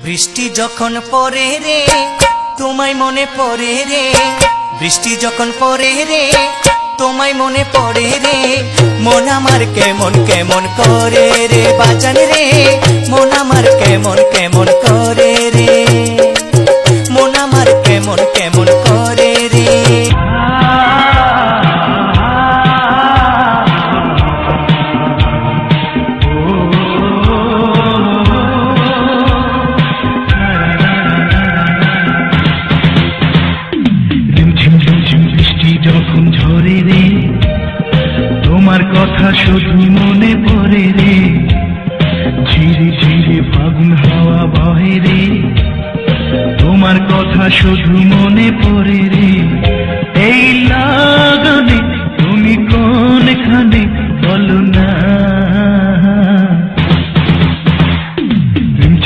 বৃষ্টি যখন পড়ে রে তোমায় মনে পড়ে রে, বৃষ্টি যখন পড়ে রে তোমায় মনে পড়ে রে, মন আমার কেমন কেমন করে রে বাজান রে, মন আমার কেমন কেমন করে রে, মন আমার কেমন কেমন করে রে। বৃষ্টি যখন ঝরে রে তোমার কথা শুধু মনে পড়ে রে, ঝিরে ঝিরে ফাগুন হাওয়া বহে রে তোমার কথা শুধু মনে পড়ে রে।